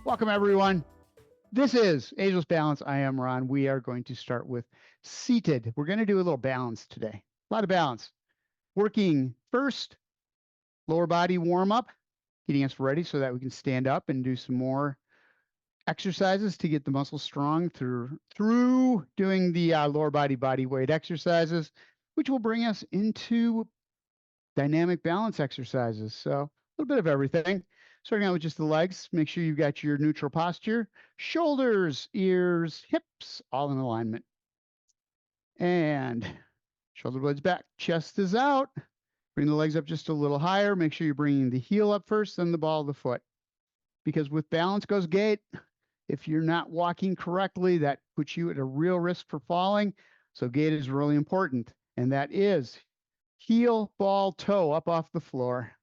Welcome, everyone. This is Ageless Balance. I am Ron. We are going to start with seated. We're going to do a little balance today. A lot of balance. Working first, lower body warm up, getting us ready so that we can stand up and do some more exercises to get the muscles strong through doing the lower body weight exercises, which will bring us into dynamic balance exercises. So a little bit of everything. Starting out with just the legs, make sure you've got your neutral posture, shoulders, ears, hips, all in alignment. And shoulder blades back, chest is out. Bring the legs up just a little higher. Make sure you're bringing the heel up first, then the ball of the foot. Because with balance goes gait. If you're not walking correctly, that puts you at a real risk for falling. So gait is really important. And that is heel, ball, toe up off the floor.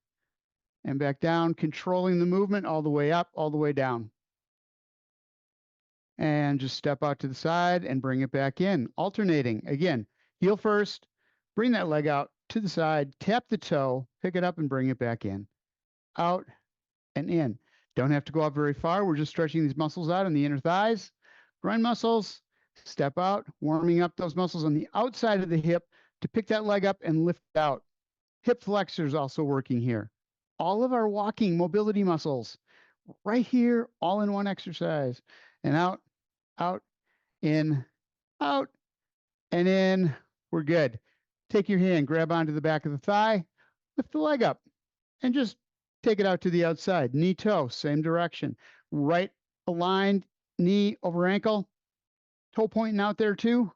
And back down, controlling the movement all the way up, all the way down. And just step out to the side and bring it back in, alternating. Again, heel first, bring that leg out to the side, tap the toe, pick it up and bring it back in. Out and in. Don't have to go up very far. We're just stretching these muscles out in the inner thighs, groin muscles. Step out, warming up those muscles on the outside of the hip to pick that leg up and lift out. Hip flexors also working here. All of our walking mobility muscles right here, all in one exercise. And out, in, out, and in. We're good. Take your hand, grab onto the back of the thigh, lift the leg up, and just take it out to the outside. Knee, toe, same direction. Right aligned, knee over ankle, toe pointing out there too.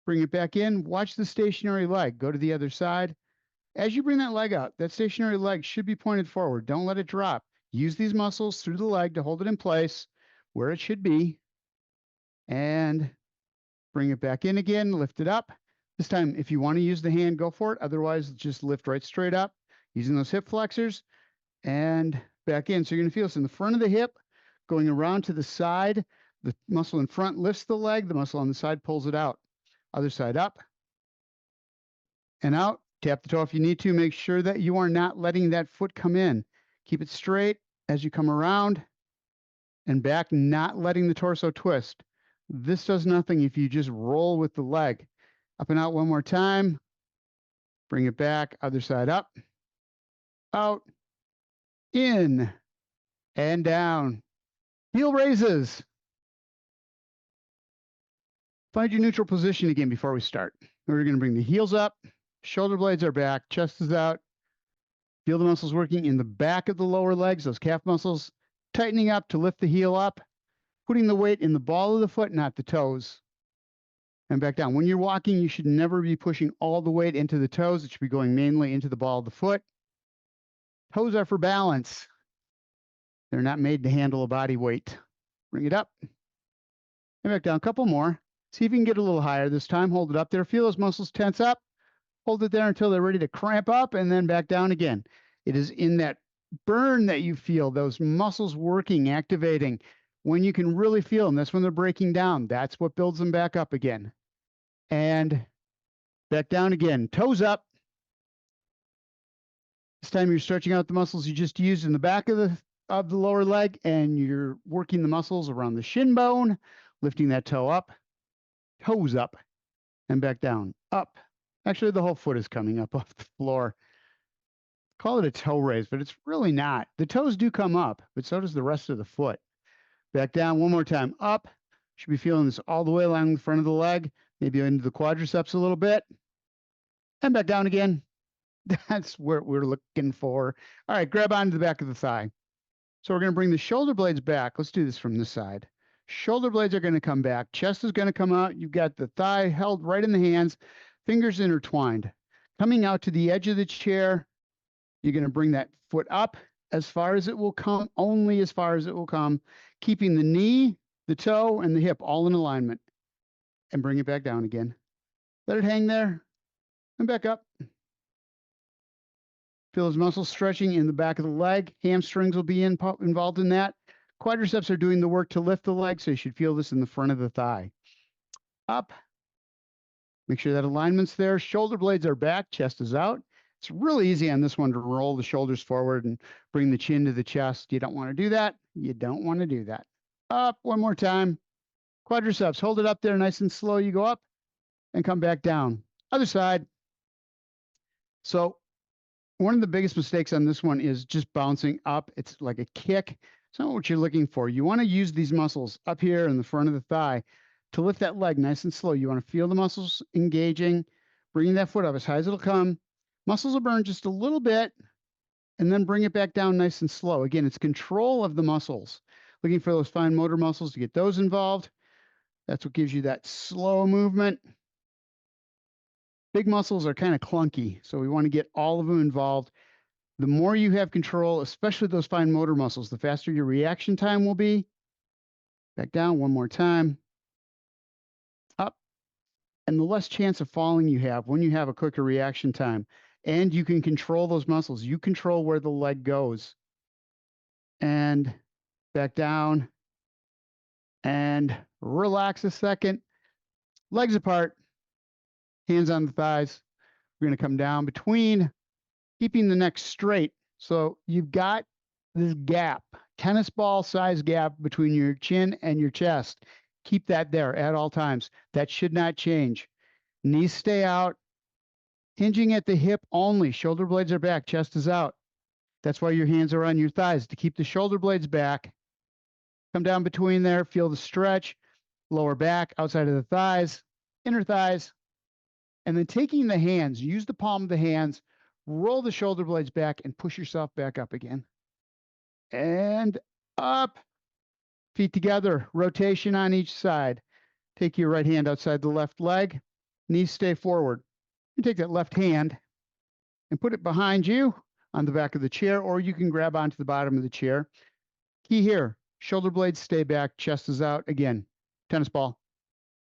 Bring it back in. Watch the stationary leg. Go to the other side. As you bring that leg out, that stationary leg should be pointed forward. Don't let it drop. Use these muscles through the leg to hold it in place where it should be. And bring it back in again. Lift it up. This time, if you want to use the hand, go for it. Otherwise, just lift right straight up using those hip flexors and back in. So you're going to feel this in the front of the hip, going around to the side. The muscle in front lifts the leg. The muscle on the side pulls it out. Other side up and out. Tap the toe if you need to. Make sure that you are not letting that foot come in. Keep it straight as you come around and back, not letting the torso twist. This does nothing if you just roll with the leg. Up and out one more time. Bring it back. Other side up, out, in, and down. Heel raises. Find your neutral position again before we start. We're going to bring the heels up. Shoulder blades are back, chest is out. Feel the muscles working in the back of the lower legs, those calf muscles, tightening up to lift the heel up, putting the weight in the ball of the foot, not the toes. And back down. When you're walking, you should never be pushing all the weight into the toes. It should be going mainly into the ball of the foot. Toes are for balance. They're not made to handle a body weight. Bring it up. And back down. A couple more. See if you can get a little higher this time. Hold it up there. Feel those muscles tense up. Hold it there until they're ready to cramp up and then back down again. It is in that burn that you feel those muscles working, activating. When you can really feel them, that's when they're breaking down. That's what builds them back up again. And back down again. Toes up. This time you're stretching out the muscles you just used in the back of the lower leg, and you're working the muscles around the shin bone, lifting that toe up, toes up, and back down, up. Actually, the whole foot is coming up off the floor. Call it a toe raise, but it's really not. The toes do come up, but so does the rest of the foot. Back down one more time, up. Should be feeling this all the way along the front of the leg, maybe into the quadriceps a little bit. And back down again. That's what we're looking for. All right, grab onto the back of the thigh. So we're going to bring the shoulder blades back. Let's do this from this side. Shoulder blades are going to come back. Chest is going to come out. You've got the thigh held right in the hands. Fingers intertwined. Coming out to the edge of the chair, you're going to bring that foot up as far as it will come, only as far as it will come, keeping the knee, the toe, and the hip all in alignment. And bring it back down again. Let it hang there and back up. Feel those muscles stretching in the back of the leg. Hamstrings will be involved in that. Quadriceps are doing the work to lift the leg, so you should feel this in the front of the thigh. Up. Make sure that alignment's there. Shoulder blades are back. Chest is out. It's really easy on this one to roll the shoulders forward and bring the chin to the chest. You don't want to do that. You don't want to do that. Up one more time. Quadriceps, hold it up there nice and slow. You go up and come back down. Other side. So one of the biggest mistakes on this one is just bouncing up. It's like a kick. It's not what you're looking for. You want to use these muscles up here in the front of the thigh to lift that leg nice and slow. You want to feel the muscles engaging, bringing that foot up as high as it'll come. Muscles will burn just a little bit, and then bring it back down nice and slow. Again, it's control of the muscles. Looking for those fine motor muscles to get those involved. That's what gives you that slow movement. Big muscles are kind of clunky, so we want to get all of them involved. The more you have control, especially those fine motor muscles, the faster your reaction time will be. Back down one more time. Up. And the less chance of falling you have when you have a quicker reaction time. And you can control those muscles. You control where the leg goes. And back down. And relax a second. Legs apart. Hands on the thighs. We're going to come down between, keeping the neck straight. So you've got this gap, tennis ball size gap between your chin and your chest. Keep that there at all times. That should not change. Knees stay out. Hinging at the hip only. Shoulder blades are back. Chest is out. That's why your hands are on your thighs, to keep the shoulder blades back. Come down between there. Feel the stretch. Lower back, outside of the thighs, inner thighs. And then taking the hands, use the palm of the hands, roll the shoulder blades back, and push yourself back up again. And up. Feet together. Rotation on each side. Take your right hand outside the left leg. Knees stay forward. You take that left hand and put it behind you on the back of the chair, or you can grab onto the bottom of the chair. Key here, shoulder blades stay back, chest is out. Again, tennis ball.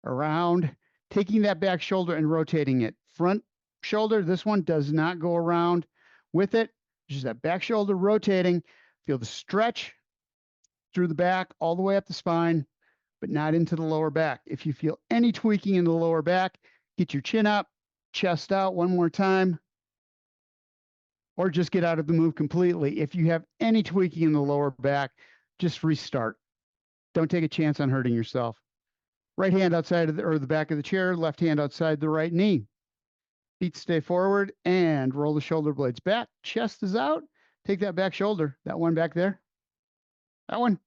Around, taking that back shoulder and rotating it. Front shoulder, this one does not go around with it. Just that back shoulder rotating. Feel the stretch through the back, all the way up the spine, but not into the lower back. If you feel any tweaking in the lower back, get your chin up, chest out one more time, or just get out of the move completely. If you have any tweaking in the lower back, just restart. Don't take a chance on hurting yourself. Right hand outside of the back of the chair, left hand outside the right knee. Feet stay forward and roll the shoulder blades back. Chest is out. Take that back shoulder, that one back there. That one.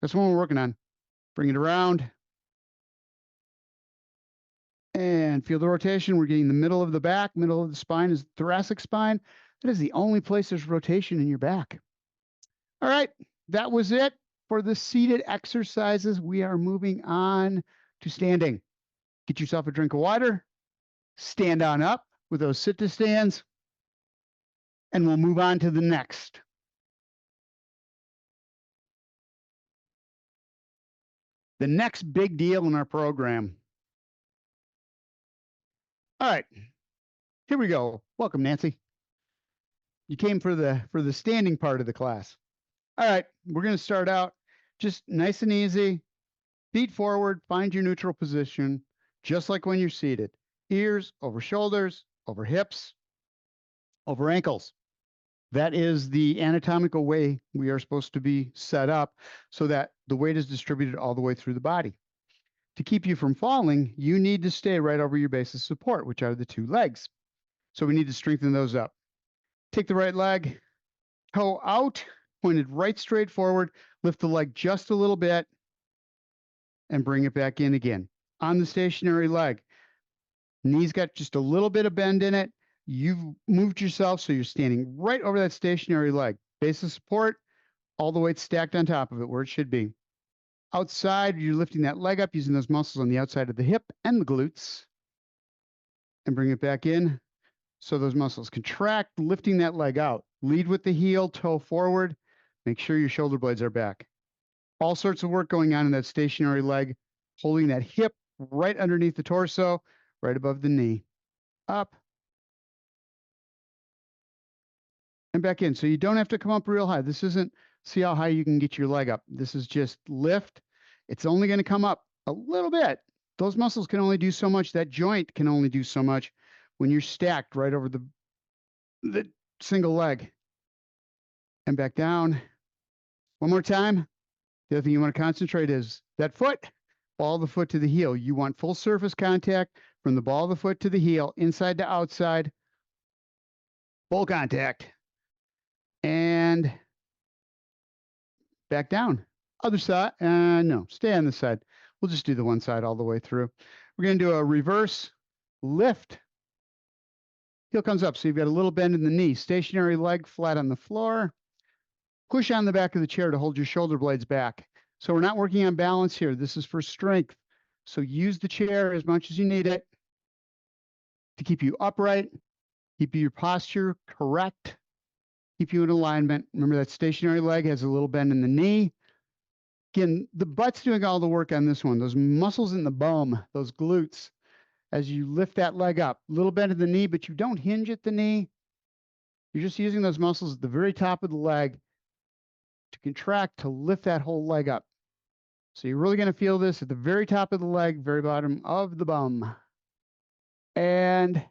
That's the one we're working on. Bring it around. And feel the rotation. We're getting the middle of the back, middle of the spine is the thoracic spine. That is the only place there's rotation in your back. All right, that was it for the seated exercises. We are moving on to standing. Get yourself a drink of water. Stand on up with those sit-to stands. And we'll move on to the next. The next big deal in our program. All right, here we go. Welcome, Nancy. You came for the standing part of the class. All right, we're going to start out just nice and easy. Feet forward, find your neutral position, just like when you're seated. Ears over shoulders, over hips, over ankles. That is the anatomical way we are supposed to be set up so that the weight is distributed all the way through the body. To keep you from falling, you need to stay right over your base of support, which are the two legs. So we need to strengthen those up. Take the right leg, toe out, pointed right straight forward, lift the leg just a little bit, and bring it back in again. On the stationary leg, knee's got just a little bit of bend in it. You've moved yourself so you're standing right over that stationary leg. Base of support, all the weight stacked on top of it where it should be. Outside, you're lifting that leg up using those muscles on the outside of the hip and the glutes. And bring it back in. So those muscles contract, lifting that leg out. Lead with the heel, toe forward. Make sure your shoulder blades are back. All sorts of work going on in that stationary leg, holding that hip right underneath the torso, right above the knee. Up. And back in. So you don't have to come up real high. This isn't, see how high you can get your leg up. This is just lift. It's only going to come up a little bit. Those muscles can only do so much. That joint can only do so much when you're stacked right over the the single leg. And back down. One more time. The other thing you want to concentrate is that foot, ball of the foot to the heel. You want full surface contact from the ball of the foot to the heel, inside to outside, full contact. And back down. Other side. No, stay on this side. We'll just do the one side all the way through. We're going to do a reverse lift. Heel comes up. So you've got a little bend in the knee. Stationary leg flat on the floor. Push on the back of the chair to hold your shoulder blades back. So we're not working on balance here. This is for strength. So use the chair as much as you need it to keep you upright, keep your posture correct, keep you in alignment. Remember that stationary leg has a little bend in the knee. Again, the butt's doing all the work on this one. Those muscles in the bum, those glutes, as you lift that leg up. A little bend in the knee, but you don't hinge at the knee. You're just using those muscles at the very top of the leg to contract, to lift that whole leg up. So you're really going to feel this at the very top of the leg, very bottom of the bum. And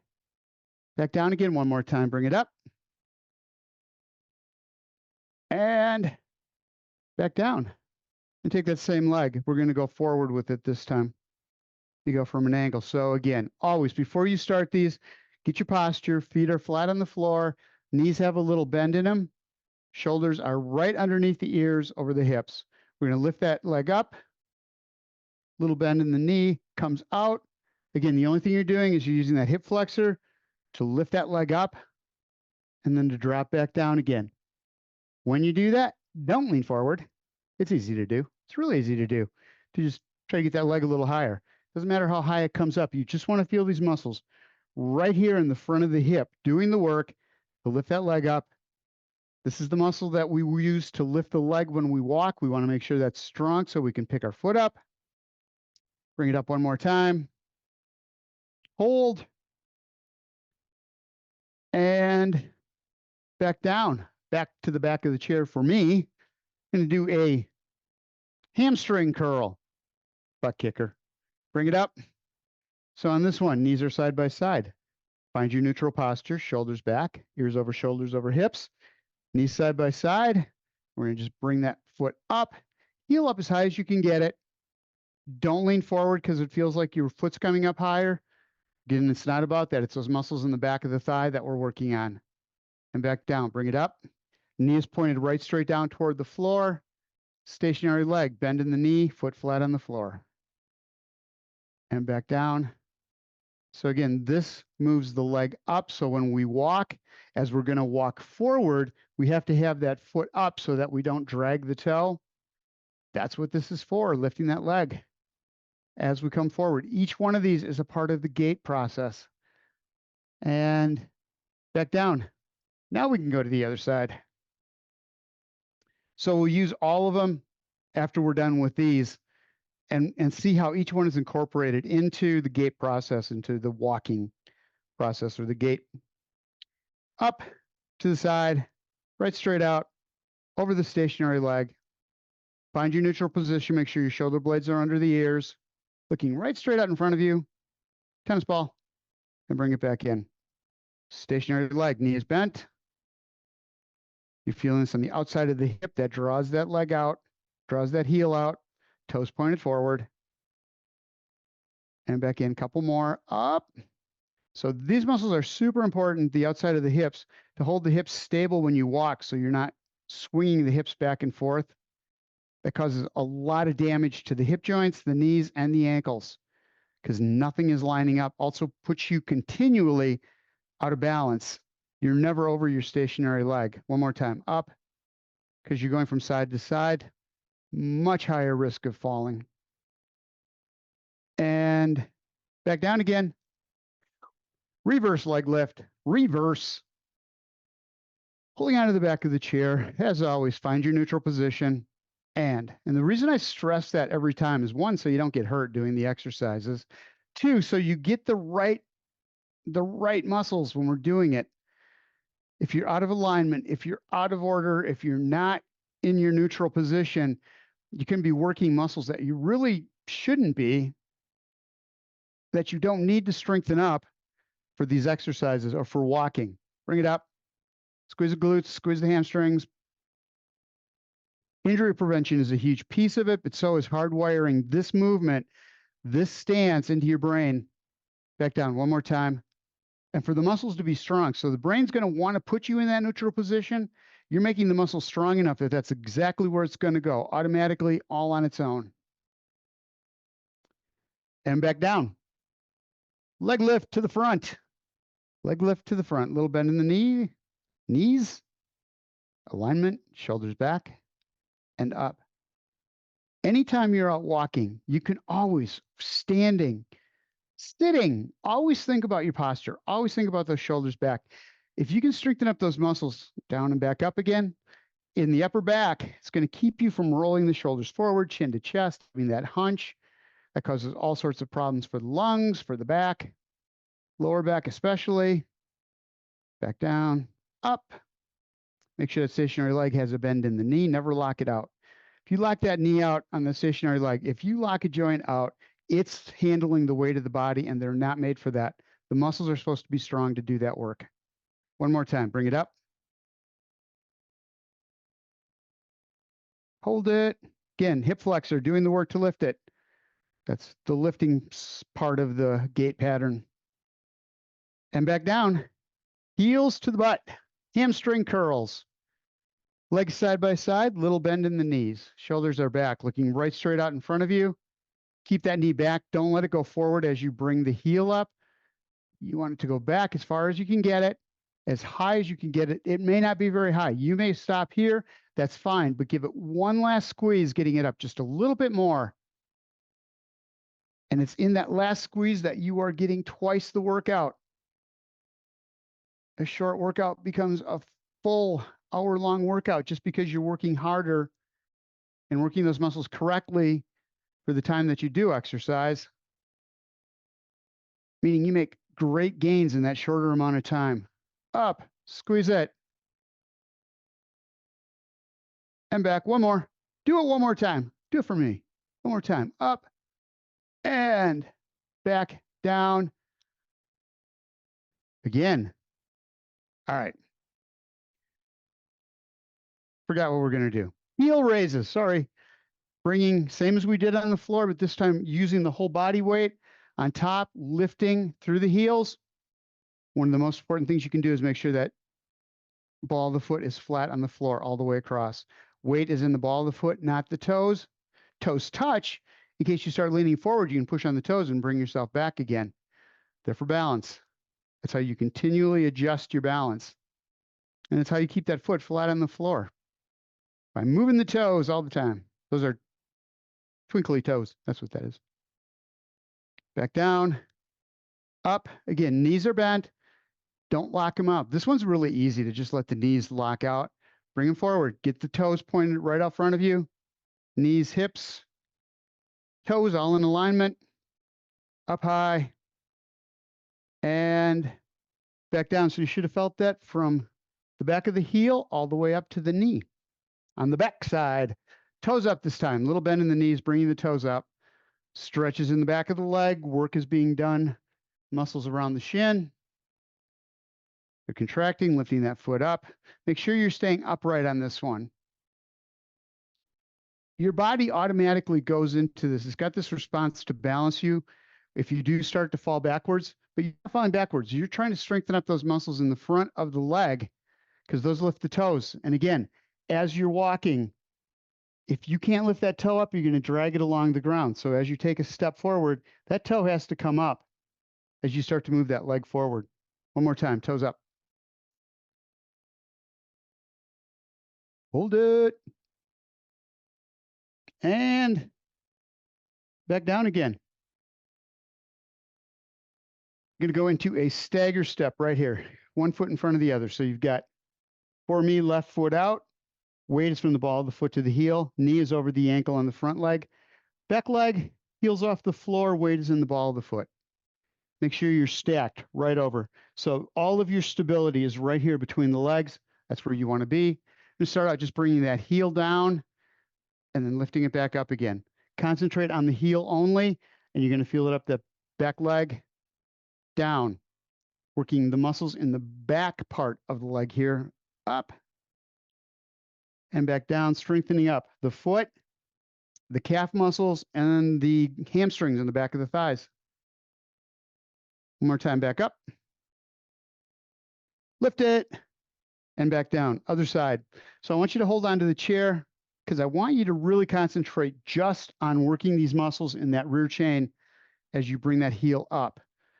back down again one more time. Bring it up. And back down. And take that same leg. We're going to go forward with it this time. You go from an angle. So again, always before you start these, get your posture. Feet are flat on the floor. Knees have a little bend in them. Shoulders are right underneath the ears, over the hips. We're going to lift that leg up. Little bend in the knee, comes out. Again, the only thing you're doing is you're using that hip flexor to lift that leg up and then to drop back down again. When you do that, don't lean forward. It's easy to do. It's really easy to do. To just try to get that leg a little higher. Doesn't matter how high it comes up. You just want to feel these muscles right here in the front of the hip doing the work to lift that leg up. This is the muscle that we use to lift the leg when we walk. We want to make sure that's strong so we can pick our foot up. Bring it up one more time. Hold. And back down. Back to the back of the chair for me. I'm going to do a hamstring curl. Butt kicker. Bring it up. So on this one, knees are side by side. Find your neutral posture. Shoulders back. Ears over shoulders over hips. Knees side by side. We're going to just bring that foot up. Heel up as high as you can get it. Don't lean forward because it feels like your foot's coming up higher. Again, it's not about that. It's those muscles in the back of the thigh that we're working on. And back down. Bring it up. Knee is pointed right straight down toward the floor. Stationary leg. Bend in the knee. Foot flat on the floor. And back down. So again, this moves the leg up. So when we walk, as we're going to walk forward, we have to have that foot up so that we don't drag the toe. That's what this is for, lifting that leg as we come forward. Each one of these is a part of the gait process. And back down. Now we can go to the other side. So we'll use all of them after we're done with these and see how each one is incorporated into the gait process, into the walking process or the gait. Up to the side, right straight out, over the stationary leg. Find your neutral position. Make sure your shoulder blades are under the ears. Looking right straight out in front of you. Tennis ball. And bring it back in. Stationary leg. Knee is bent. You're feeling this on the outside of the hip. That draws that leg out. Draws that heel out. Toes pointed forward. And back in. Couple more. Up. So these muscles are super important, the outside of the hips, to hold the hips stable when you walk so you're not swinging the hips back and forth. That causes a lot of damage to the hip joints, the knees, and the ankles because nothing is lining up. Also puts you continually out of balance. You're never over your stationary leg. One more time. Up, because you're going from side to side. Much higher risk of falling. And back down again. Reverse leg lift. Reverse. Holding onto the back of the chair. As always, find your neutral position. And the reason I stress that every time is, one, so you don't get hurt doing the exercises. Two, so you get the right muscles when we're doing it. If you're out of alignment, if you're out of order, if you're not in your neutral position, you can be working muscles that you really shouldn't be, that you don't need to strengthen up for these exercises or for walking. Bring it up. Squeeze the glutes, squeeze the hamstrings. Injury prevention is a huge piece of it, but so is hardwiring this movement, this stance into your brain. Back down one more time. And for the muscles to be strong. So the brain's going to want to put you in that neutral position. You're making the muscle strong enough that that's exactly where it's going to go, automatically, all on its own. And back down. Leg lift to the front. Leg lift to the front. Little bend in the knees. Alignment, shoulders back and up. Anytime you're out walking, you can always, standing, sitting, always think about your posture. Always think about those shoulders back. If you can strengthen up those muscles down and back up again, in the upper back, it's going to keep you from rolling the shoulders forward, chin to chest, having that hunch. That causes all sorts of problems for the lungs, for the back, lower back especially. Back down, up. Make sure that stationary leg has a bend in the knee. Never lock it out. If you lock that knee out on the stationary leg, if you lock a joint out, it's handling the weight of the body, and they're not made for that. The muscles are supposed to be strong to do that work. One more time. Bring it up. Hold it. Again, hip flexor, doing the work to lift it. That's the lifting part of the gait pattern. And back down. Heels to the butt. Hamstring curls. Legs side by side, little bend in the knees. Shoulders are back, looking right straight out in front of you. Keep that knee back. Don't let it go forward as you bring the heel up. You want it to go back as far as you can get it, as high as you can get it. It may not be very high. You may stop here. That's fine, but give it one last squeeze, getting it up just a little bit more. And it's in that last squeeze that you are getting twice the workout. A short workout becomes a full hour-long workout just because you're working harder and working those muscles correctly for the time that you do exercise, meaning you make great gains in that shorter amount of time. Up, squeeze it. And back, one more. Do it one more time. Do it for me. One more time. Up and back, down. Again. All right. Forgot what we're going to do. Heel raises, sorry. Bringing, same as we did on the floor, but this time using the whole body weight on top, lifting through the heels. One of the most important things you can do is make sure that ball of the foot is flat on the floor all the way across. Weight is in the ball of the foot, not the toes. Toes touch. In case you start leaning forward, you can push on the toes and bring yourself back again. They're for balance. That's how you continually adjust your balance. And it's how you keep that foot flat on the floor. By moving the toes all the time. Those are twinkly toes. That's what that is. Back down. Up. Again, knees are bent. Don't lock them out. This one's really easy to just let the knees lock out. Bring them forward. Get the toes pointed right out front of you. Knees, hips, toes all in alignment. Up high. And back down. So you should have felt that from the back of the heel all the way up to the knee. On the back side, toes up this time. Little bend in the knees, bringing the toes up. Stretches in the back of the leg. Work is being done. Muscles around the shin. They're contracting, lifting that foot up. Make sure you're staying upright on this one. Your body automatically goes into this. It's got this response to balance you if you do start to fall backwards, but you're not falling backwards. You're trying to strengthen up those muscles in the front of the leg because those lift the toes. And again, as you're walking, if you can't lift that toe up, you're going to drag it along the ground. So as you take a step forward, that toe has to come up as you start to move that leg forward. One more time, toes up. Hold it. And back down again. I'm going to go into a stagger step right here. One foot in front of the other. So you've got, for me, left foot out. Weight is from the ball of the foot to the heel. Knee is over the ankle on the front leg. Back leg, heels off the floor. Weight is in the ball of the foot. Make sure you're stacked right over. So all of your stability is right here between the legs. That's where you want to be. You start out just bringing that heel down and then lifting it back up again. Concentrate on the heel only, and you're going to feel it up the back leg, down, working the muscles in the back part of the leg here, up, and back down, strengthening up the foot, the calf muscles, and the hamstrings in the back of the thighs. One more time, back up. Lift it, and back down. Other side. So I want you to hold on to the chair because I want you to really concentrate just on working these muscles in that rear chain as you bring that heel up.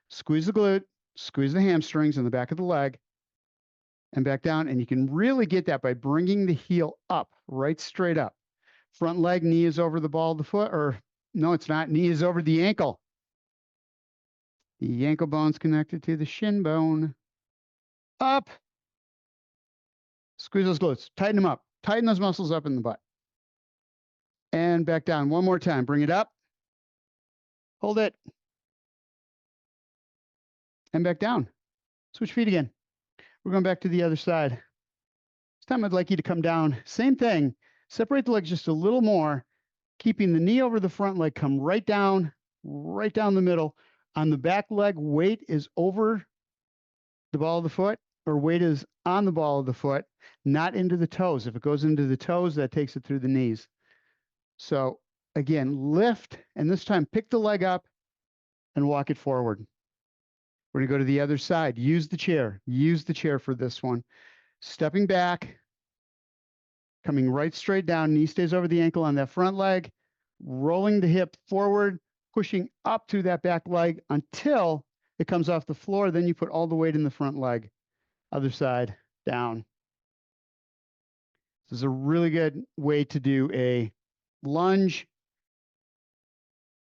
Squeeze the glute, squeeze the hamstrings in the back of the leg, and back down. And you can really get that by bringing the heel up, right straight up. Front leg, knee is over the ball of the foot, or no, it's not. Knee is over the ankle. The ankle bone's connected to the shin bone. Up. Squeeze those glutes. Tighten them up. Tighten those muscles up in the butt. And back down. One more time. Bring it up. Hold it. And back down. Switch feet again. We're going back to the other side. This time I'd like you to come down. Same thing. Separate the legs just a little more, keeping the knee over the front leg. Come right down the middle. On the back leg, weight is over the ball of the foot, or weight is on the ball of the foot, not into the toes. If it goes into the toes, that takes it through the knees. So again, lift, and this time pick the leg up and walk it forward. We're going to go to the other side. Use the chair. Use the chair for this one. Stepping back, coming right straight down. Knee stays over the ankle on that front leg. Rolling the hip forward, pushing up through that back leg until it comes off the floor. Then you put all the weight in the front leg. Other side, down. This is a really good way to do a lunge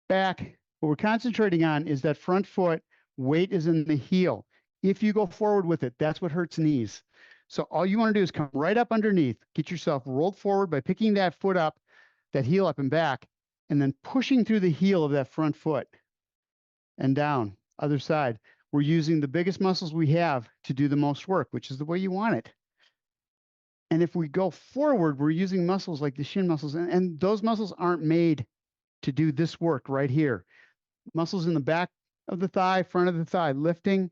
back. What we're concentrating on is that front foot. Weight is in the heel. If you go forward with it, that's what hurts knees. So all you want to do is come right up underneath, get yourself rolled forward by picking that foot up, that heel up and back, and then pushing through the heel of that front foot and down. Other side. We're using the biggest muscles we have to do the most work, which is the way you want it. And if we go forward, we're using muscles like the shin muscles, and those muscles aren't made to do this work right here. Muscles in the back of the thigh, front of the thigh, lifting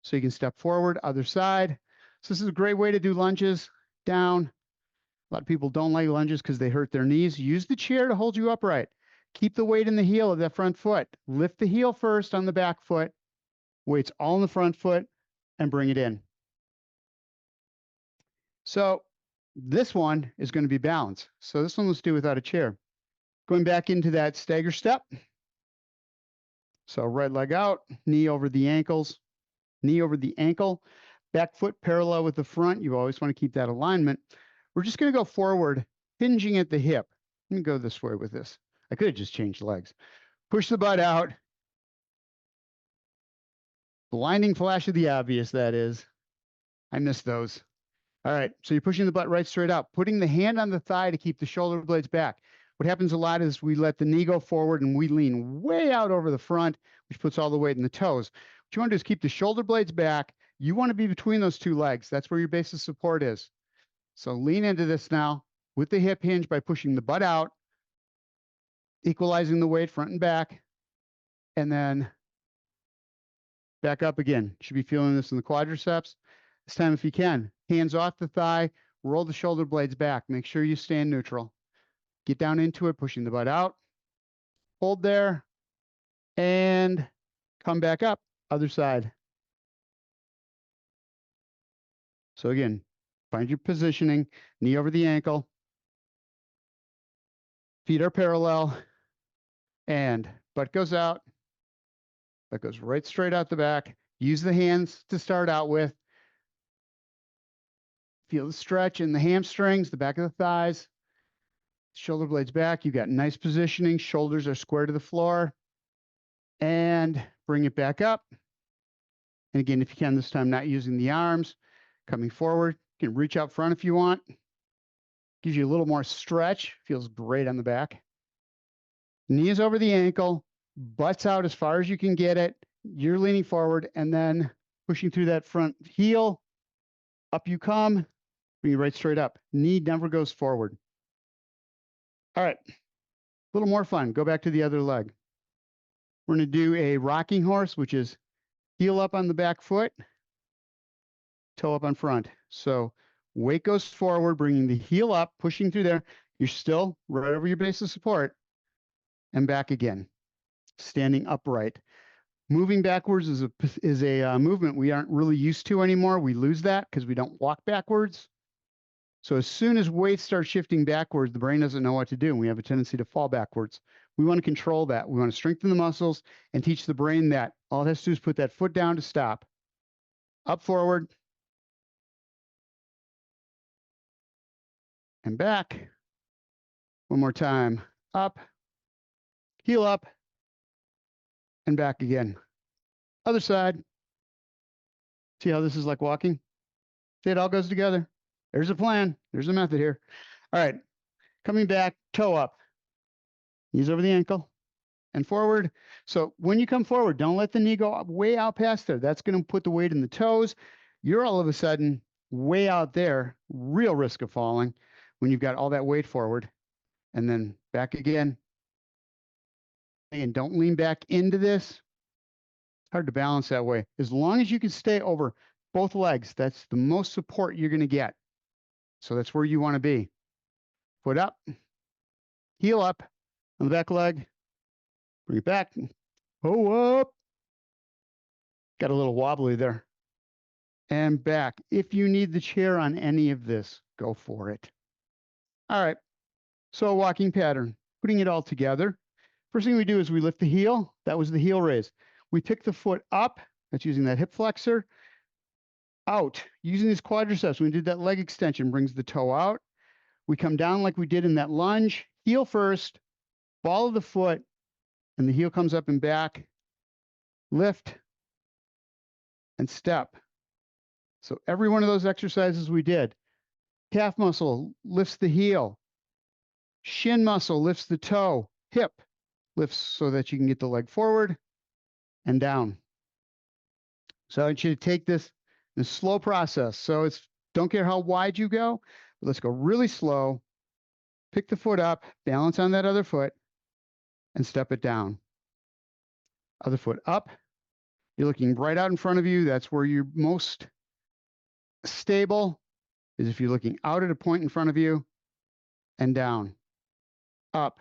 so you can step forward, other side. So this is a great way to do lunges, down. A lot of people don't like lunges because they hurt their knees. Use the chair to hold you upright. Keep the weight in the heel of that front foot. Lift the heel first on the back foot. Weight's all in the front foot and bring it in. So this one is going to be balance. So this one let's do without a chair. Going back into that stagger step. So right leg out, knee over the ankles, knee over the ankle, back foot parallel with the front. You always want to keep that alignment. We're just going to go forward, hinging at the hip. Let me go this way with this. I could have just changed legs. Push the butt out. Blinding flash of the obvious, that is. I miss those. All right, so you're pushing the butt right straight out, putting the hand on the thigh to keep the shoulder blades back. What happens a lot is we let the knee go forward and we lean way out over the front, which puts all the weight in the toes. What you want to do is keep the shoulder blades back. You want to be between those two legs. That's where your base of support is. So lean into this now with the hip hinge by pushing the butt out, equalizing the weight front and back, and then back up again. You should be feeling this in the quadriceps. This time, if you can, hands off the thigh, roll the shoulder blades back. Make sure you stand neutral. Get down into it, pushing the butt out. Hold there, and come back up. Other side. So again, find your positioning, knee over the ankle. Feet are parallel, and butt goes out. That goes right straight out the back. Use the hands to start out with. Feel the stretch in the hamstrings, the back of the thighs. Shoulder blades back. You've got nice positioning. Shoulders are square to the floor. And bring it back up. And again, if you can, this time not using the arms. Coming forward. You can reach out front if you want. Gives you a little more stretch. Feels great on the back. Knees over the ankle. Butts out as far as you can get it. You're leaning forward and then pushing through that front heel. Up you come. Bring it right straight up. Knee never goes forward. All right. A little more fun. Go back to the other leg. We're going to do a rocking horse, which is heel up on the back foot, toe up on front. So Weight goes forward, bringing the heel up, pushing through there. You're still right over your base of support and back again. Standing upright. Moving backwards is a movement we aren't really used to anymore. We lose that because we don't walk backwards. So as soon as weight starts shifting backwards, the brain doesn't know what to do, and we have a tendency to fall backwards. We want to control that. We want to strengthen the muscles and teach the brain that all it has to do is put that foot down to stop. Up, forward, and back. One more time. Up, heel up, and back again. Other side. See how this is like walking? See, it all goes together. There's a plan. There's a method here. All right. Coming back, toe up. Knees over the ankle and forward. So when you come forward, don't let the knee go up, way out past there. That's going to put the weight in the toes. You're all of a sudden way out there, real risk of falling when you've got all that weight forward. And then back again. And don't lean back into this. It's hard to balance that way. As long as you can stay over both legs, that's the most support you're going to get. So that's where you want to be. Foot up, heel up on the back leg, bring it back, toe up. Got a little wobbly there. And back. If you need the chair on any of this, go for it. All right. So a walking pattern, putting it all together. First thing we do is we lift the heel. That was the heel raise. We pick the foot up. That's using that hip flexor. Out. Using this quadriceps. When we did that leg extension, brings the toe out. We come down like we did in that lunge. Heel first. Ball of the foot. And the heel comes up and back. Lift. And step. So every one of those exercises we did. Calf muscle lifts the heel. Shin muscle lifts the toe. Hip lifts so that you can get the leg forward and down. So I want you to take this in a slow process. So don't care how wide you go, but let's go really slow. Pick the foot up, balance on that other foot, and step it down. Other foot up. You're looking right out in front of you. That's where you're most stable, is if you're looking out at a point in front of you and down. Up.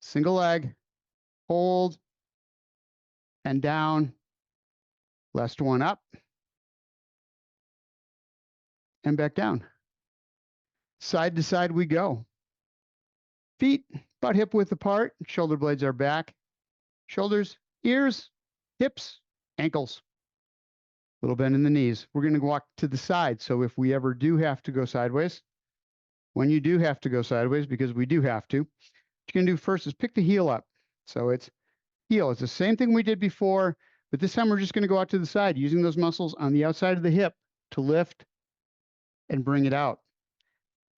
Single leg. Hold. And down. Last one up. And back down. Side to side we go. Feet about hip width apart. Shoulder blades are back. Shoulders, ears, hips, ankles. Little bend in the knees. We're going to walk to the side. So if we ever do have to go sideways, when you do have to go sideways, because we do have to, what you're going to do first is pick the heel up. So it's heel. It's the same thing we did before, but this time we're just going to go out to the side using those muscles on the outside of the hip to lift and bring it out.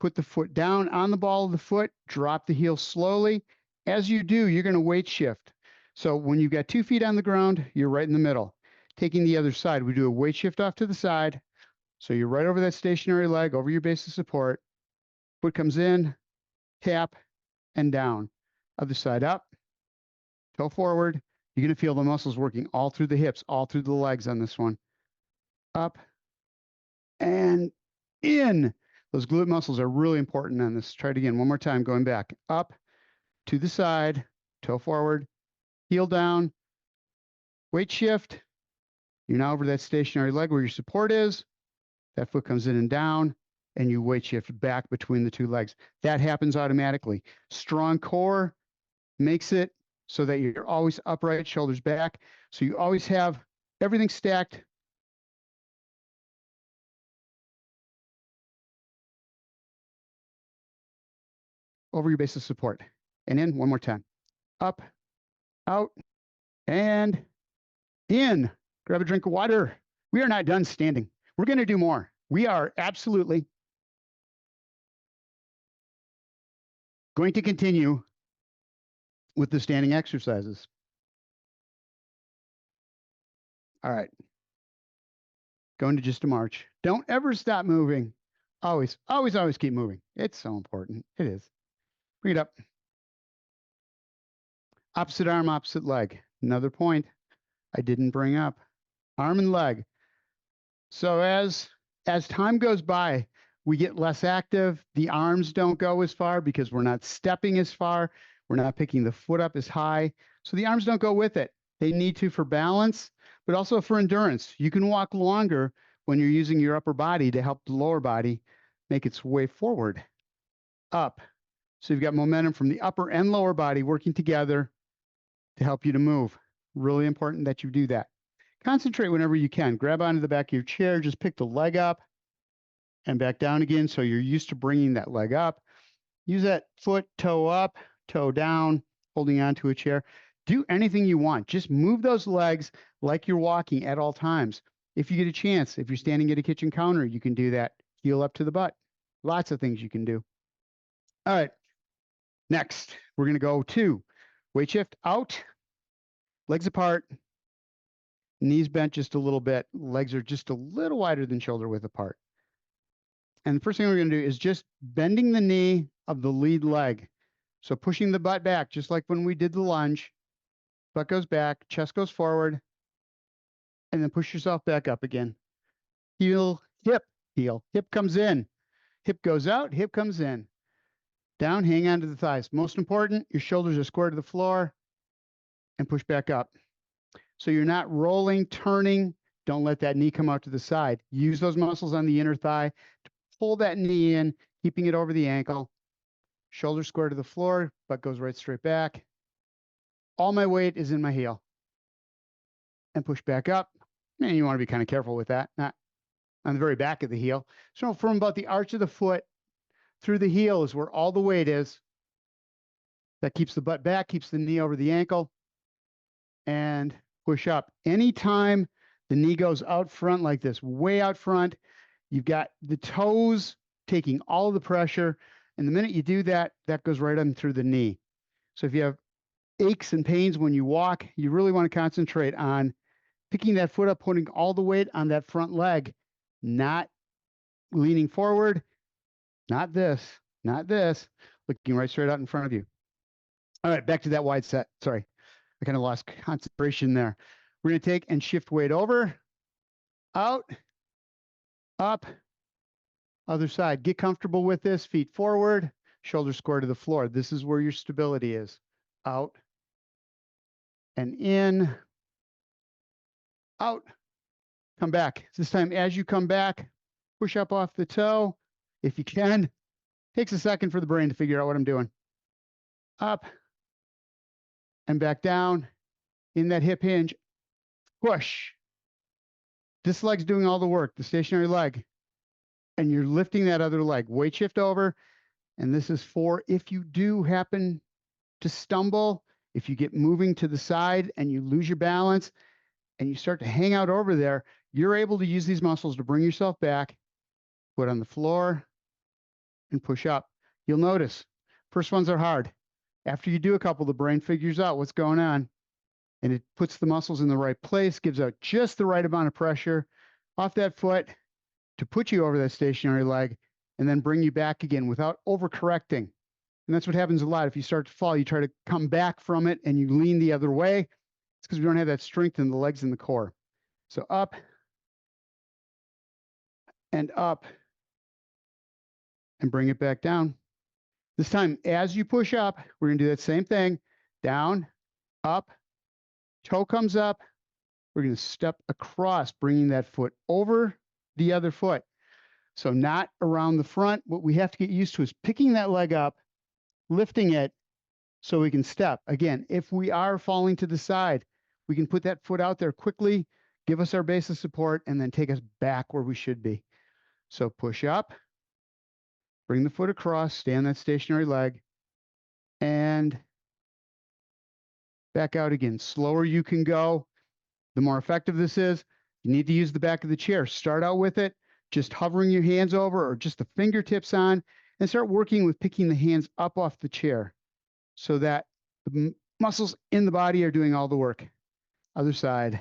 Put the foot down on the ball of the foot, drop the heel slowly. As you do, you're going to weight shift. So when you've got 2 feet on the ground, you're right in the middle. Taking the other side, we do a weight shift off to the side. So you're right over that stationary leg, over your base of support. Foot comes in, tap, and down. Other side up, toe forward. You're going to feel the muscles working all through the hips, all through the legs on this one. Up and in. Those glute muscles are really important on this. Try it again one more time, going back. Up, to the side, toe forward, heel down, weight shift. You're now over that stationary leg where your support is. That foot comes in and down, and you weight shift back between the two legs. That happens automatically. Strong core makes it so that you're always upright, shoulders back. So you always have everything stacked. Over your base of support. And in one more time. Up, out, and in. Grab a drink of water. We are not done standing. We're going to do more. We are absolutely going to continue with the standing exercises. All right. Going to just a march. Don't ever stop moving. Always, always, always keep moving. It's so important. It is. Bring it up. Opposite arm, opposite leg. Another point I didn't bring up. Arm and leg. So as time goes by, we get less active. The arms don't go as far because we're not stepping as far. We're not picking the foot up as high. So the arms don't go with it. They need to for balance, but also for endurance. You can walk longer when you're using your upper body to help the lower body make its way forward, up. So you've got momentum from the upper and lower body working together to help you to move. Really important that you do that. Concentrate whenever you can. Grab onto the back of your chair, just pick the leg up and back down again so you're used to bringing that leg up. Use that foot, toe up, toe down, holding onto a chair. Do anything you want. Just move those legs like you're walking at all times. If you get a chance, if you're standing at a kitchen counter, you can do that. Heel up to the butt. Lots of things you can do. All right. Next, we're going to go to weight shift out, legs apart, knees bent just a little bit. Legs are just a little wider than shoulder width apart. And the first thing we're going to do is just bending the knee of the lead leg. So pushing the butt back, just like when we did the lunge. Butt goes back, chest goes forward, and then push yourself back up again. Heel, hip, heel. Hip comes in. Hip goes out, hip comes in. Down, hang on to the thighs. Most important, your shoulders are square to the floor and push back up. So you're not rolling, turning. Don't let that knee come out to the side. Use those muscles on the inner thigh to pull that knee in, keeping it over the ankle. Shoulder square to the floor, butt goes right straight back. All my weight is in my heel. And push back up. And you want to be kind of careful with that, not on the very back of the heel. So from about the arch of the foot through the heel is where all the weight is. That keeps the butt back, keeps the knee over the ankle. And push up. Anytime the knee goes out front like this, way out front, you've got the toes taking all the pressure. And the minute you do that, that goes right on through the knee. So if you have aches and pains when you walk, you really want to concentrate on picking that foot up, putting all the weight on that front leg, not leaning forward, not this, looking right straight out in front of you. All right, back to that wide set. Sorry, I kind of lost concentration there. We're going to take and shift weight over, out, up, other side. Get comfortable with this. Feet forward, shoulders square to the floor. This is where your stability is. Out and in, out, come back. This time, as you come back, push up off the toe. If you can, takes a second for the brain to figure out what I'm doing. Up and back down in that hip hinge. Push. This leg's doing all the work, the stationary leg. And you're lifting that other leg. Weight shift over. And this is for if you do happen to stumble, if you get moving to the side and you lose your balance and you start to hang out over there, you're able to use these muscles to bring yourself back, put on the floor, and push up. You'll notice, first ones are hard. After you do a couple, the brain figures out what's going on, and it puts the muscles in the right place, gives out just the right amount of pressure off that foot to put you over that stationary leg, and then bring you back again without overcorrecting. And that's what happens a lot. If you start to fall, you try to come back from it, and you lean the other way. It's because we don't have that strength in the legs and the core. So up and up, and bring it back down. This time, as you push up, we're going to do that same thing. Down, up, toe comes up. We're going to step across, bringing that foot over the other foot. So not around the front. What we have to get used to is picking that leg up, lifting it so we can step. Again, if we are falling to the side, we can put that foot out there quickly, give us our base of support, and then take us back where we should be. So push up. Bring the foot across, stay on that stationary leg, and back out again. Slower you can go, the more effective this is. You need to use the back of the chair. Start out with it, just hovering your hands over or just the fingertips on, and start working with picking the hands up off the chair so that the muscles in the body are doing all the work. Other side,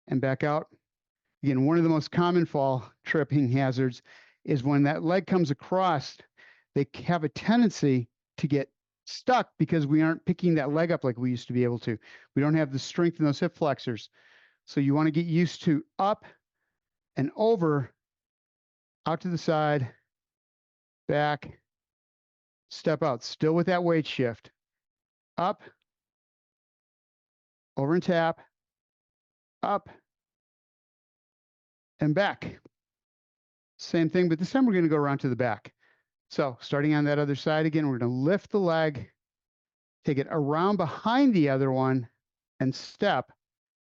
and back out. Again, one of the most common fall tripping hazards is when that leg comes across, they have a tendency to get stuck because we aren't picking that leg up like we used to be able to. We don't have the strength in those hip flexors. So you want to get used to up and over out to the side, back, step out, still with that weight shift. Up, over and tap, up, and back. Same thing, but this time we're going to go around to the back. So starting on that other side again, we're going to lift the leg, take it around behind the other one, and step,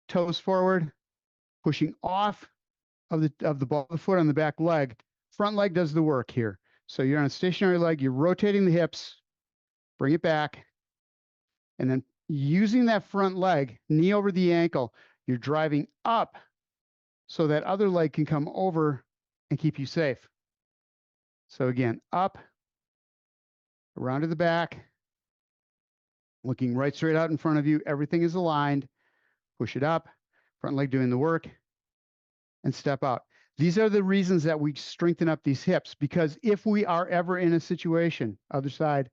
toes forward, pushing off of the ball of the foot on the back leg. Front leg does the work here. So you're on a stationary leg, you're rotating the hips, bring it back, and then using that front leg, knee over the ankle, you're driving up so that other leg can come over and keep you safe. So again, up, around to the back, looking right straight out in front of you. Everything is aligned. Push it up, front leg doing the work, and step out. These are the reasons that we strengthen up these hips, because if we are ever in a situation, other side,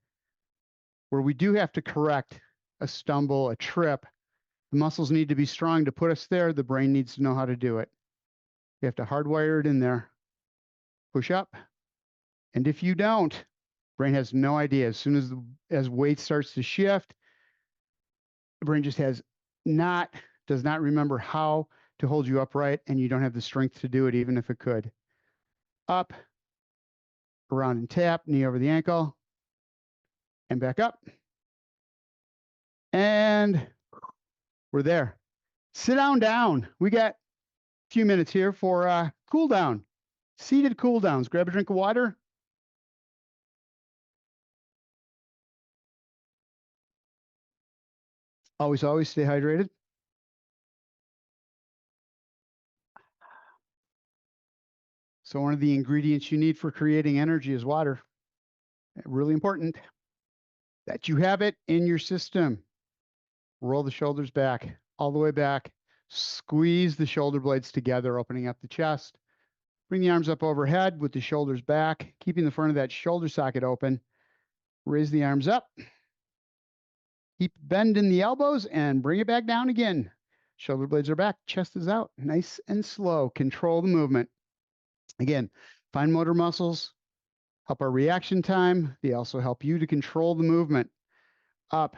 where we do have to correct a stumble, a trip, the muscles need to be strong to put us there. The brain needs to know how to do it. You have to hardwire it in there. Push up. And if you don't, brain has no idea. As soon as weight starts to shift, the brain just does not remember how to hold you upright, and you don't have the strength to do it, even if it could. Up, around and tap, knee over the ankle, and back up. And we're there. Sit down. We got a few minutes here for cool down. Seated cool downs. Grab a drink of water. Always stay hydrated. So one of the ingredients you need for creating energy is water. Really important that you have it in your system. Roll the shoulders back, all the way back. Squeeze the shoulder blades together, opening up the chest. Bring the arms up overhead with the shoulders back, keeping the front of that shoulder socket open. Raise the arms up. Keep bending the elbows and bring it back down again. Shoulder blades are back, chest is out. Nice and slow. Control the movement. Again, fine motor muscles help our reaction time. They also help you to control the movement. Up,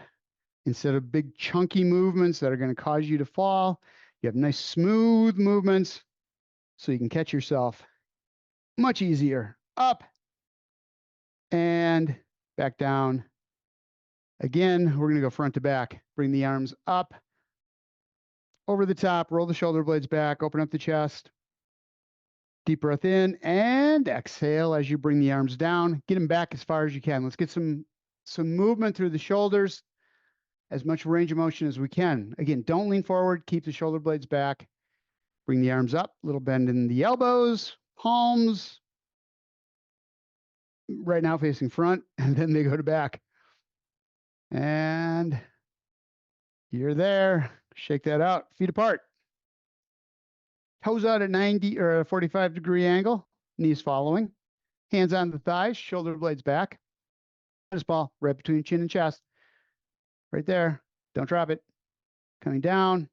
instead of big chunky movements that are going to cause you to fall, you have nice smooth movements so you can catch yourself much easier. Up and back down. Again, we're going to go front to back. Bring the arms up, over the top, roll the shoulder blades back, open up the chest. Deep breath in and exhale as you bring the arms down. Get them back as far as you can. Let's get some movement through the shoulders, as much range of motion as we can. Again, don't lean forward. Keep the shoulder blades back. Bring the arms up, little bend in the elbows, palms. Right now facing front, and then they go to back. And you're there. Shake that out. Feet apart. Toes out at 90 or a 45-degree angle. Knees following. Hands on the thighs. Shoulder blades back. Tennis ball right between chin and chest. Right there. Don't drop it. Coming down.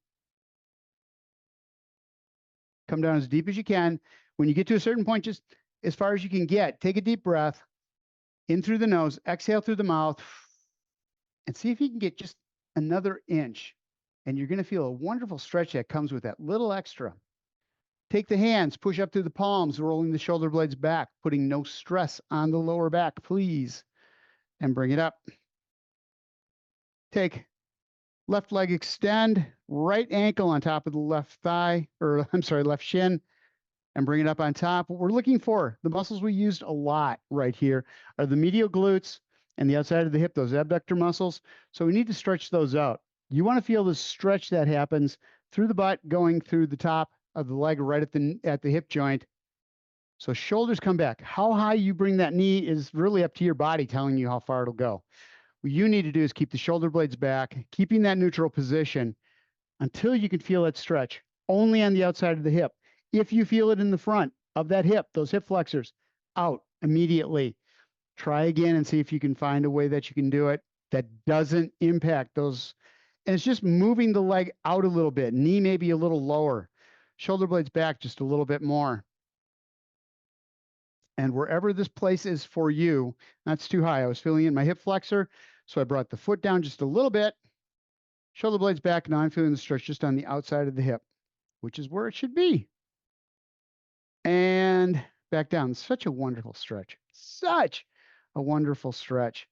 Come down as deep as you can. When you get to a certain point, just as far as you can get, take a deep breath. In through the nose. Exhale through the mouth. And see if you can get just another inch. And you're going to feel a wonderful stretch that comes with that little extra. Take the hands, push up through the palms, rolling the shoulder blades back, putting no stress on the lower back, please. And bring it up. Take left leg extend, right ankle on top of the left thigh, or I'm sorry, left shin, and bring it up on top. What we're looking for, the muscles we used a lot right here, are the medial glutes and the outside of the hip, those abductor muscles. So we need to stretch those out. You want to feel the stretch that happens through the butt, going through the top of the leg right at the hip joint. So shoulders come back. How high you bring that knee is really up to your body telling you how far it'll go. What you need to do is keep the shoulder blades back, keeping that neutral position until you can feel that stretch only on the outside of the hip. If you feel it in the front of that hip, those hip flexors, out immediately. Try again and see if you can find a way that you can do it that doesn't impact those. And it's just moving the leg out a little bit. Knee maybe a little lower. Shoulder blades back just a little bit more. And wherever this place is for you, that's too high. I was feeling it in my hip flexor, so I brought the foot down just a little bit, shoulder blades back. Now I'm feeling the stretch just on the outside of the hip, which is where it should be. And back down. Such a wonderful stretch. Such a wonderful stretch.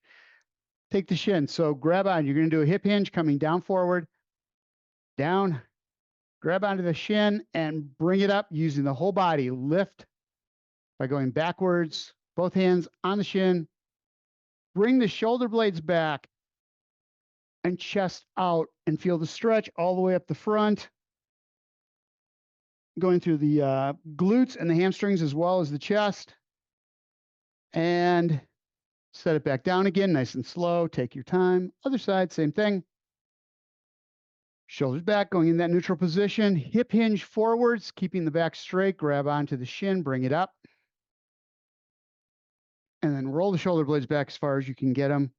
Take the shin. So grab on. You're going to do a hip hinge coming down forward, down, grab onto the shin and bring it up using the whole body. Lift by going backwards, both hands on the shin. Bring the shoulder blades back and chest out and feel the stretch all the way up the front, going through the glutes and the hamstrings as well as the chest. And set it back down again, nice and slow. Take your time. Other side, same thing. Shoulders back, going in that neutral position. Hip hinge forwards, keeping the back straight. Grab onto the shin, bring it up. And then roll the shoulder blades back as far as you can get them.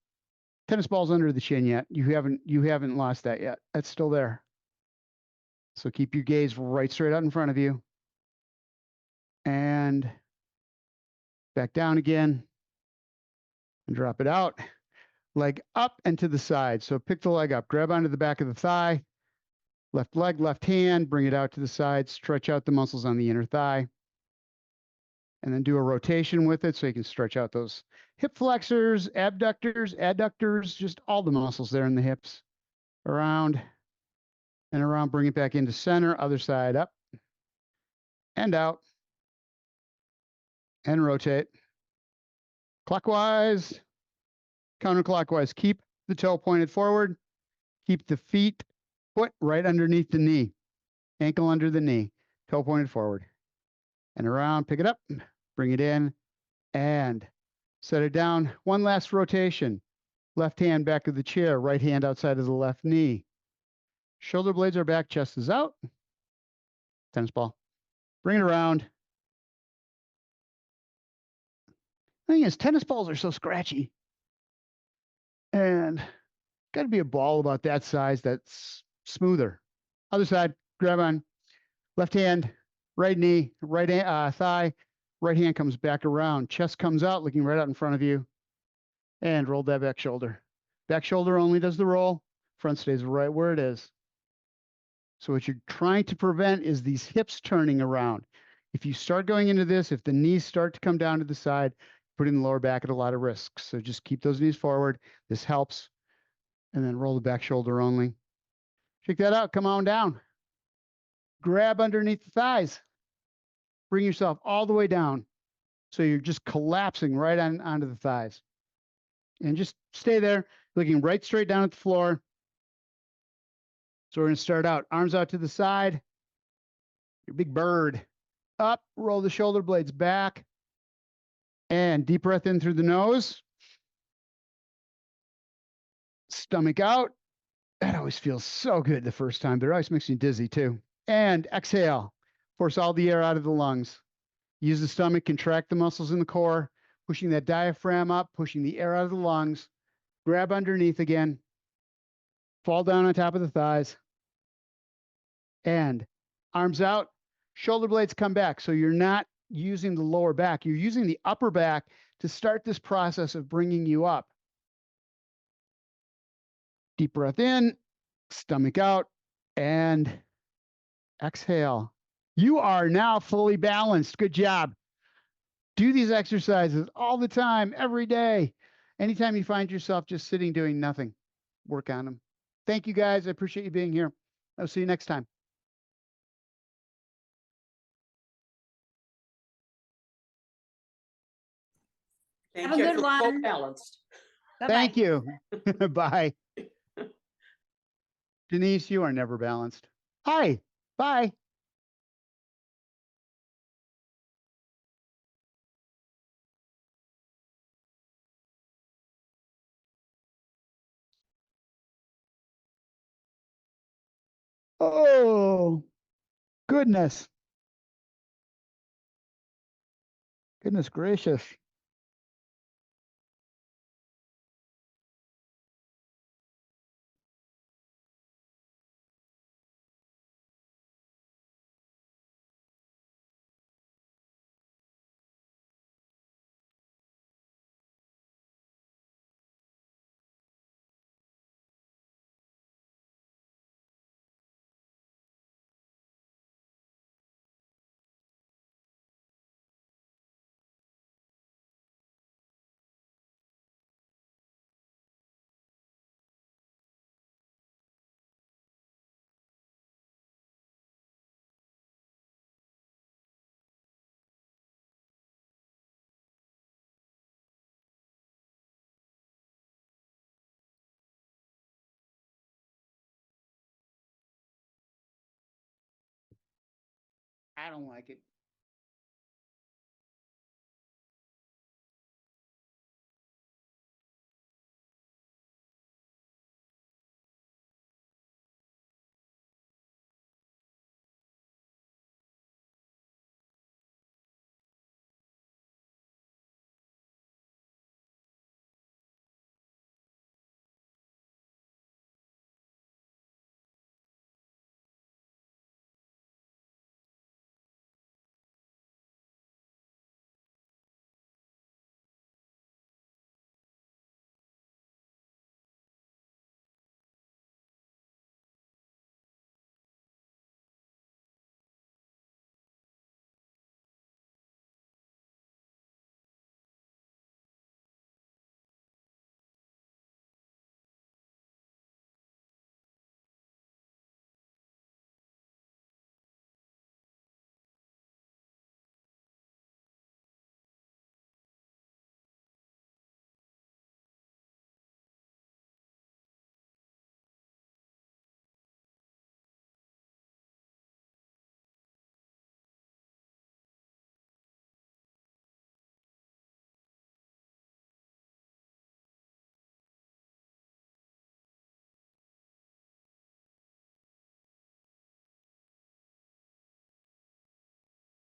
Tennis ball's under the chin yet. You haven't lost that yet. That's still there. So keep your gaze right straight out in front of you. And back down again. And drop it out. Leg up and to the side. So pick the leg up. Grab onto the back of the thigh. Left leg, left hand. Bring it out to the side. Stretch out the muscles on the inner thigh. And then do a rotation with it so you can stretch out those hip flexors, abductors, adductors, just all the muscles there in the hips. Around and around. Bring it back into center. Other side up and out. And rotate. Clockwise, counterclockwise. Keep the toe pointed forward. Keep the foot right underneath the knee. Ankle under the knee. Toe pointed forward. And around, pick it up, bring it in, and set it down. One last rotation. Left hand back of the chair, right hand outside of the left knee. Shoulder blades are back, chest is out. Tennis ball. Bring it around. The thing is, tennis balls are so scratchy. And got to be a ball about that size that's smoother. Other side, grab on. Left hand, right knee, right thigh. Right hand comes back around. Chest comes out, looking right out in front of you. And roll that back shoulder. Back shoulder only does the roll. Front stays right where it is. So what you're trying to prevent is these hips turning around. If you start going into this, if the knees start to come down to the side, putting the lower back at a lot of risk. So just keep those knees forward. This helps. And then roll the back shoulder only. Check that out. Come on down. Grab underneath the thighs. Bring yourself all the way down. So you're just collapsing right onto the thighs. And just stay there, looking right straight down at the floor. So we're going to start out. Arms out to the side. Your big bird. Up, roll the shoulder blades back. And deep breath in through the nose. Stomach out. That always feels so good the first time, but it always makes me dizzy too. And exhale. Force all the air out of the lungs. Use the stomach, contract the muscles in the core, pushing that diaphragm up, pushing the air out of the lungs. Grab underneath again. Fall down on top of the thighs. And arms out, shoulder blades come back. So you're not using the lower back. You're using the upper back to start this process of bringing you up. Deep breath in, stomach out, and exhale. You are now fully balanced. Good job. Do these exercises all the time, every day. Anytime you find yourself just sitting doing nothing, work on them. Thank you, guys. I appreciate you being here. I'll see you next time. Thank Have a you good for one. so balanced. Bye-bye. Thank you. Bye. Denise, you are never balanced. Hi. Bye. Oh, goodness. Goodness gracious. I don't like it.